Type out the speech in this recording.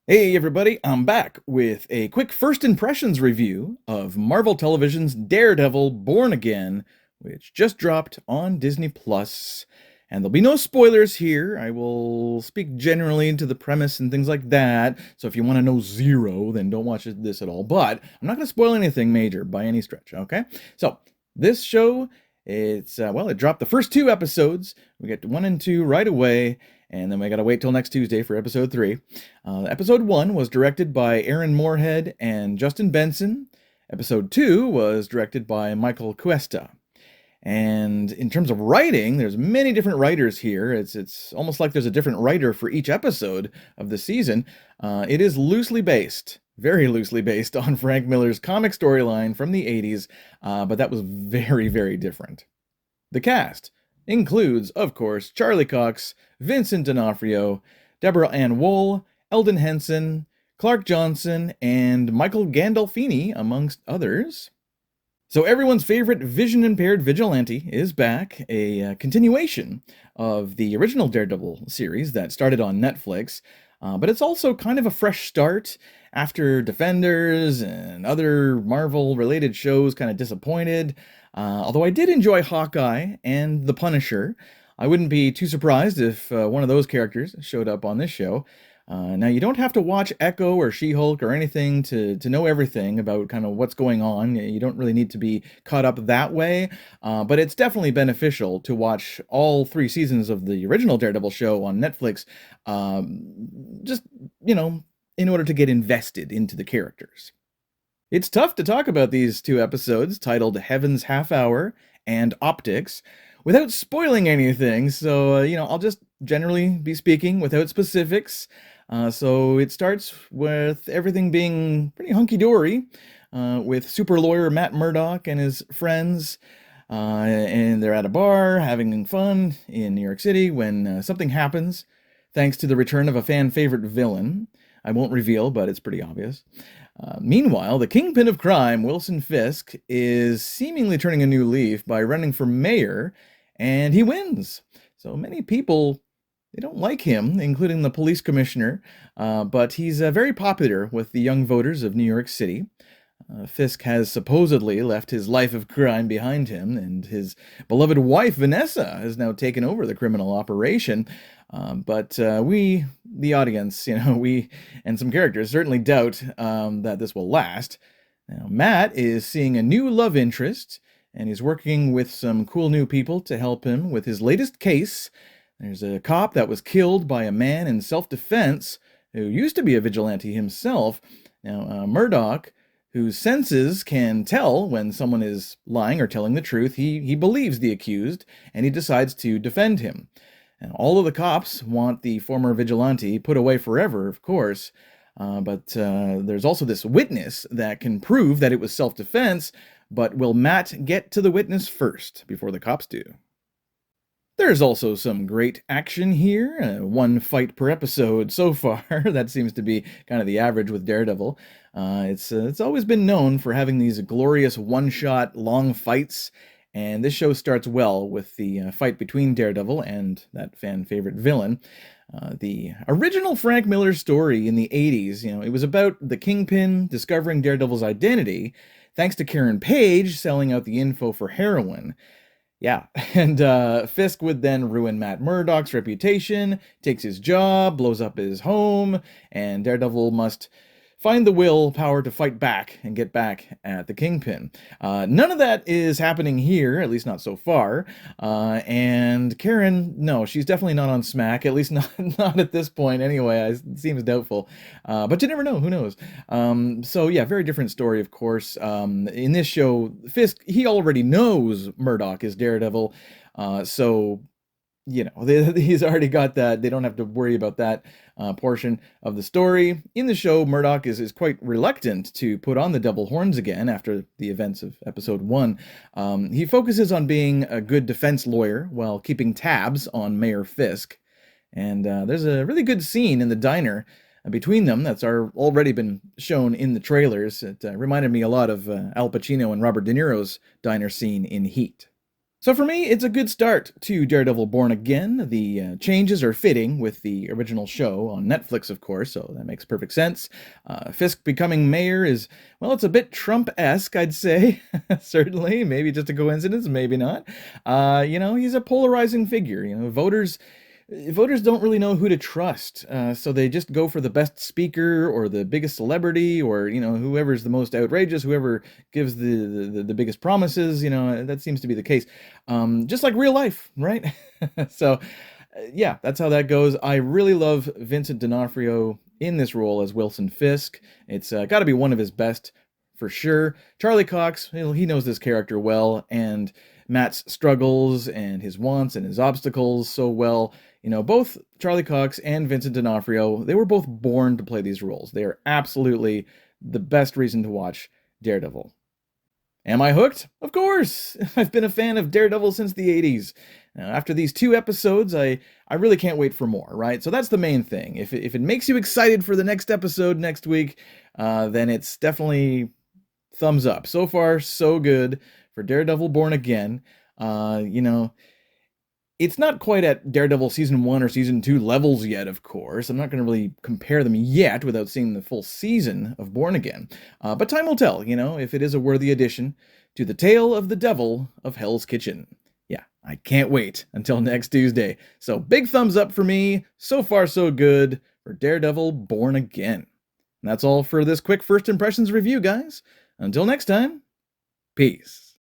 Hey everybody, I'm back with a quick first impressions review of Marvel Television's Daredevil Born Again, which just dropped on Disney Plus. And there'll be no spoilers here. I will speak generally into the premise and things like that. So if you want to know zero, then don't watch this at all. But I'm not going to spoil anything major by any stretch, okay? So this show, it dropped the first two episodes. We get 1 and 2 right away. And then we gotta wait till next Tuesday for episode 3. Episode 1 was directed by Aaron Moorhead and Justin Benson. Episode 2 was directed by Michael Cuesta. And in terms of writing, there's many different writers here. It's almost like there's a different writer for each episode of the season. It is loosely based, very loosely based on Frank Miller's comic storyline from the 80s, but that was very, very different. The cast includes, of course, Charlie Cox, Vincent D'Onofrio, Deborah Ann Woll, Eldon Henson, Clark Johnson, and Michael Gandolfini, amongst others. So everyone's favorite vision-impaired vigilante is back, a continuation of the original Daredevil series that started on Netflix, but it's also kind of a fresh start after Defenders and other Marvel-related shows kind of disappointed. Although I did enjoy Hawkeye and The Punisher. I wouldn't be too surprised if one of those characters showed up on this show. Now, you don't have to watch Echo or She-Hulk or anything to know everything about kind of what's going on. You don't really need to be caught up that way, but it's definitely beneficial to watch all 3 seasons of the original Daredevil show on Netflix, just, in order to get invested into the characters. It's tough to talk about these 2 episodes, titled Heaven's Half Hour and Optics, without spoiling anything, so, I'll just generally be speaking without specifics. So it starts with everything being pretty hunky-dory, with super lawyer Matt Murdock and his friends, and they're at a bar having fun in New York City when something happens, thanks to the return of a fan-favorite villain. I won't reveal, but it's pretty obvious. Meanwhile, the kingpin of crime, Wilson Fisk, is seemingly turning a new leaf by running for mayor, and he wins. So many people, they don't like him, including the police commissioner, but he's very popular with the young voters of New York City. Fisk has supposedly left his life of crime behind him, and his beloved wife, Vanessa, has now taken over the criminal operation. But we, the audience, we and some characters certainly doubt that this will last. Now, Matt is seeing a new love interest, and he's working with some cool new people to help him with his latest case. There's a cop that was killed by a man in self-defense who used to be a vigilante himself. Now, Murdoch, whose senses can tell when someone is lying or telling the truth, he believes the accused, and he decides to defend him. And all of the cops want the former vigilante put away forever, of course, but there's also this witness that can prove that it was self-defense, but will Matt get to the witness first before the cops do? There's also some great action here, 1 fight per episode so far. That seems to be kind of the average with Daredevil. It's always been known for having these glorious one-shot long fights, and this show starts well with the fight between Daredevil and that fan-favorite villain. The original Frank Miller story in the 80s, it was about the Kingpin discovering Daredevil's identity, thanks to Karen Page selling out the info for heroin. Yeah, and Fisk would then ruin Matt Murdock's reputation, takes his job, blows up his home, and Daredevil must find the willpower to fight back and get back at the Kingpin. None of that is happening here, at least not so far. And Karen, no, she's definitely not on smack, at least not at this point anyway. It seems doubtful. But you never know, who knows? So yeah, very different story, of course. In this show, Fisk, he already knows Murdoch is Daredevil. So he's already got that. They don't have to worry about that portion of the story. In the show, Murdoch is quite reluctant to put on the double horns again after the events of episode 1. He focuses on being a good defense lawyer while keeping tabs on Mayor Fisk. And there's a really good scene in the diner between them that's already been shown in the trailers. It reminded me a lot of Al Pacino and Robert De Niro's diner scene in Heat. So for me, it's a good start to Daredevil Born Again. The changes are fitting with the original show on Netflix, of course, so that makes perfect sense. Fisk becoming mayor is, well, it's a bit Trump-esque, I'd say. Certainly, maybe just a coincidence, maybe not. He's a polarizing figure. Voters don't really know who to trust, so they just go for the best speaker or the biggest celebrity or whoever's the most outrageous, whoever gives the biggest promises. That seems to be the case, just like real life, right? So, yeah, that's how that goes. I really love Vincent D'Onofrio in this role as Wilson Fisk. It's got to be one of his best for sure. Charlie Cox, he knows this character well, and Matt's struggles and his wants and his obstacles so well. Both Charlie Cox and Vincent D'Onofrio, they were both born to play these roles. They are absolutely the best reason to watch Daredevil. Am I hooked? Of course! I've been a fan of Daredevil since the 80s. Now, after these 2 episodes, I really can't wait for more, right? So that's the main thing. If it makes you excited for the next episode next week, then it's definitely thumbs up. So far, so good for Daredevil Born Again. It's not quite at Daredevil Season 1 or Season 2 levels yet, of course. I'm not going to really compare them yet without seeing the full season of Born Again. But time will tell, if it is a worthy addition to the tale of the devil of Hell's Kitchen. Yeah, I can't wait until next Tuesday. So big thumbs up for me. So far, so good for Daredevil Born Again. And that's all for this quick first impressions review, guys. Until next time, peace.